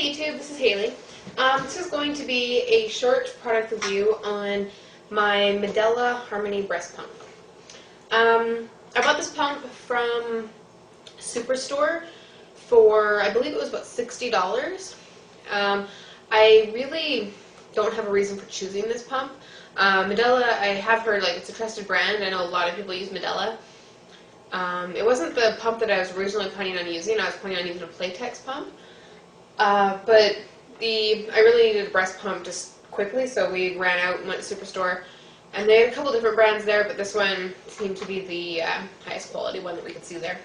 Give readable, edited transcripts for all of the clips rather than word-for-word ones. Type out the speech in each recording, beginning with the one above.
Hey YouTube, this is Haley. This is going to be a short product review on my Medela Harmony breast pump. I bought this pump from Superstore for, I believe it was about $60. I really don't have a reason for choosing this pump. Medela, I have heard like it's a trusted brand. I know a lot of people use Medela. It wasn't the pump that I was originally planning on using. I was planning on using a Playtex pump. But I really needed a breast pump just quickly, so we ran out and went to Superstore. And they had a couple different brands there, but this one seemed to be the highest quality one that we could see there.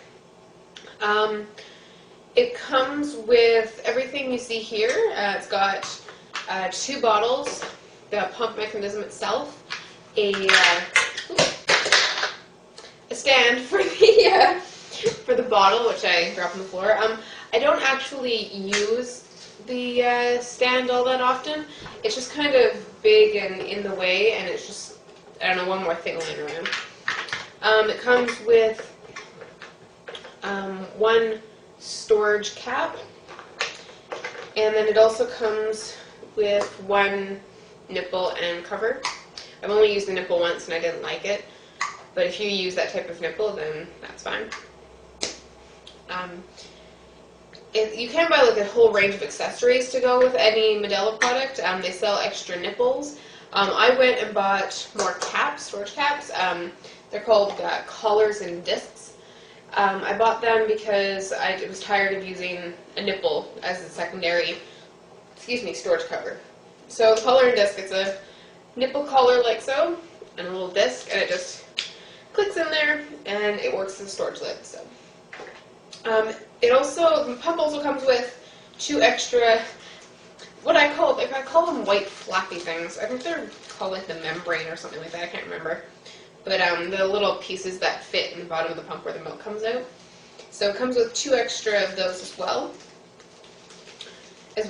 It comes with everything you see here. It's got 2 bottles, the pump mechanism itself, a stand for the bottle, which I drop on the floor. I don't actually use the stand all that often. It's just kind of big and in the way, and it's just, I don't know, one more thing laying around. It comes with one storage cap, and then it also comes with one nipple and cover. I've only used the nipple once and I didn't like it, but if you use that type of nipple, then that's fine. You can buy like a whole range of accessories to go with any Medela product. They sell extra nipples. I went and bought more caps, storage caps. They're called collars and discs. I bought them because I was tired of using a nipple as a secondary, storage cover. So the collar and disc, it's a nipple collar like so, and a little disc, and it just clicks in there, and it works as a storage lid. So. The pump also comes with 2 extra, I call them white flappy things. I think they're called like the membrane or something like that, I can't remember. But the little pieces that fit in the bottom of the pump where the milk comes out. So it comes with 2 extra of those as well as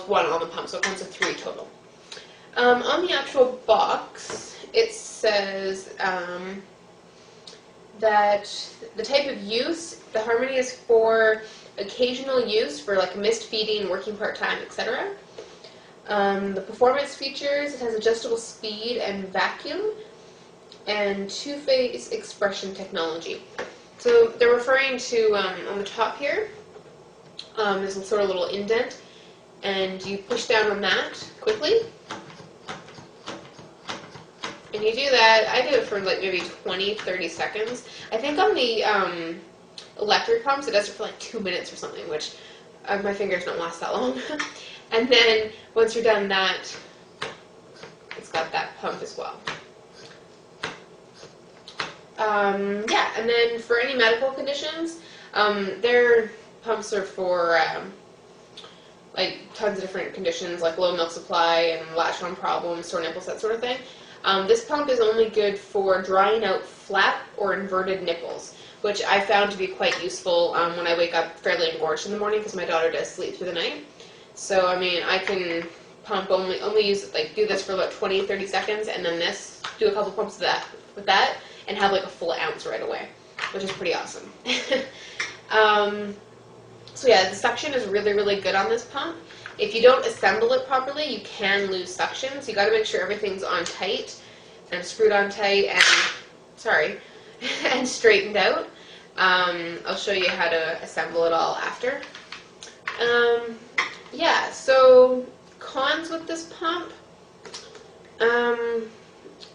one on the pump, so it comes with 3 total. On the actual box, it says that the type of use, the Harmony is for occasional use for like missed feeding, working part-time, etc. The performance features, it has adjustable speed and vacuum, and 2-phase expression technology. So they're referring to, on the top here, there's a sort of little indent, and you push down on that quickly. And you do that, I do it for like maybe 20-30 seconds. I think on the electric pumps it does it for like 2 minutes or something, which my fingers don't last that long. And then once you're done that, it's got that pump as well. Yeah, and then for any medical conditions, their pumps are for like tons of different conditions, like low milk supply and latch-on problems, sore nipples, that sort of thing. This pump is only good for drying out flat or inverted nipples, which I found to be quite useful when I wake up fairly engorged in the morning because my daughter does sleep through the night. So, I mean, I can pump only use it, like do this for about 20-30 seconds, and then do a couple pumps with that, and have like a full ounce right away, which is pretty awesome. So yeah, the suction is really, really good on this pump. If you don't assemble it properly, you can lose suction, so you got to make sure everything's on tight and screwed on tight and, and straightened out. I'll show you how to assemble it all after. Yeah, so cons with this pump.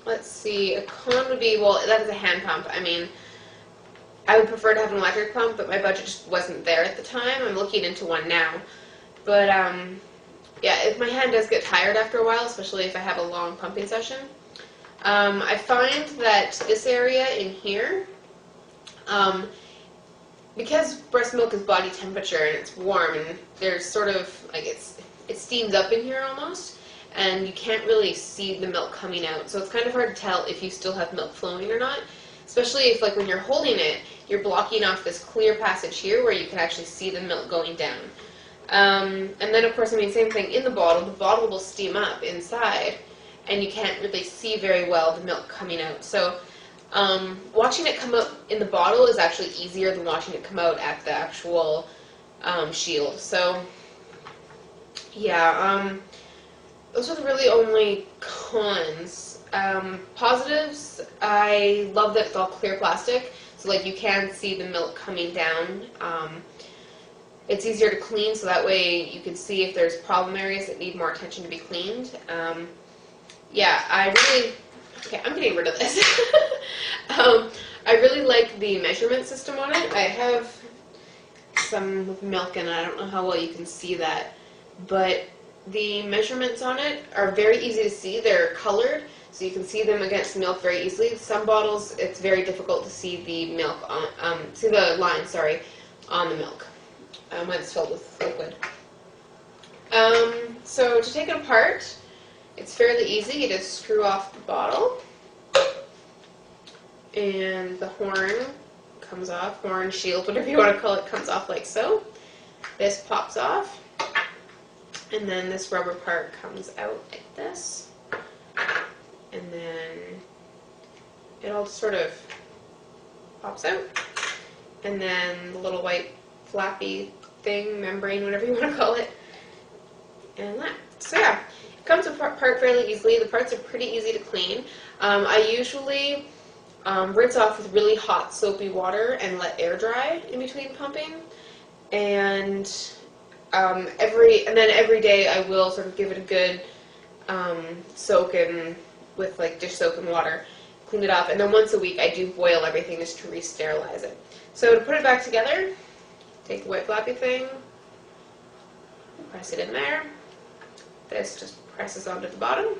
Let's see, a con would be, well, that is a hand pump. I mean, I would prefer to have an electric pump, but my budget just wasn't there at the time. I'm looking into one now. But, yeah, if my hand does get tired after a while, especially if I have a long pumping session. I find that this area in here, because breast milk is body temperature and it's warm, and there's sort of, like, it steams up in here almost, and you can't really see the milk coming out. So it's kind of hard to tell if you still have milk flowing or not, especially if, like, when you're holding it, you're blocking off this clear passage here where you can actually see the milk going down. And then, of course, I mean, same thing in the bottle will steam up inside, and you can't really see very well the milk coming out. So watching it come out in the bottle is actually easier than watching it come out at the actual shield. So Yeah, those are the really only cons. Positives, I love that it's all clear plastic, so like you can see the milk coming down. It's easier to clean, so that way you can see if there's problem areas that need more attention to be cleaned. Yeah, okay, I'm getting rid of this. I really like the measurement system on it. I have some with milk in it. I don't know how well you can see that, but the measurements on it are very easy to see. They're colored, so you can see them against milk very easily. Some bottles, it's very difficult to see the milk on, see the line, sorry, on the milk when it's filled with liquid. So to take it apart, it's fairly easy. You just screw off the bottle, and the horn comes off, horn, shield, whatever you want to call it, comes off like so. This pops off, and then this rubber part comes out like this, and then it all sort of pops out, and then the little white flappy thing, membrane, whatever you want to call it, and that. So yeah, it comes apart fairly easily. The parts are pretty easy to clean. I usually rinse off with really hot soapy water and let air dry in between pumping, and then every day I will sort of give it a good soak in with like dish soap and water, clean it off, and then once a week I do boil everything just to re-sterilize it. So to put it back together, take the white flappy thing, press it in there. This just presses onto the bottom.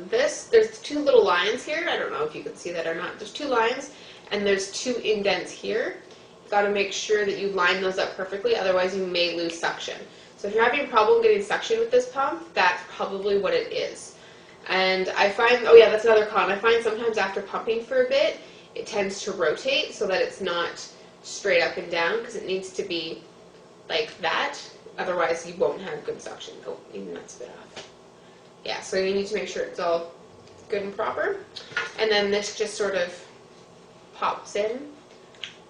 There's two little lines here. I don't know if you can see that or not. There's two lines, and there's two indents here. You've got to make sure that you line those up perfectly, otherwise you may lose suction. So if you're having a problem getting suction with this pump, that's probably what it is. And I find, oh yeah, that's another con. I find sometimes after pumping for a bit, it tends to rotate so that it's not straight up and down, because it needs to be like that. Otherwise you won't have good suction. Oh, even that's a bit off. Yeah, so you need to make sure it's all good and proper. And then this just sort of pops in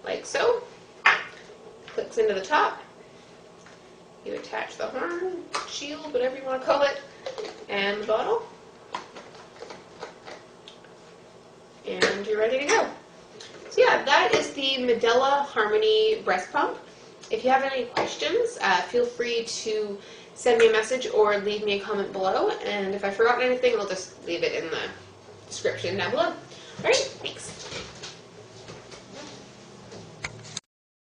like so. Clicks into the top. You attach the horn, shield, whatever you want to call it, and the bottle. And you're ready to go. So yeah, that is the Medela Harmony breast pump. If you have any questions, feel free to send me a message or leave me a comment below. And if I've forgotten anything, I'll just leave it in the description down below. Alright, thanks.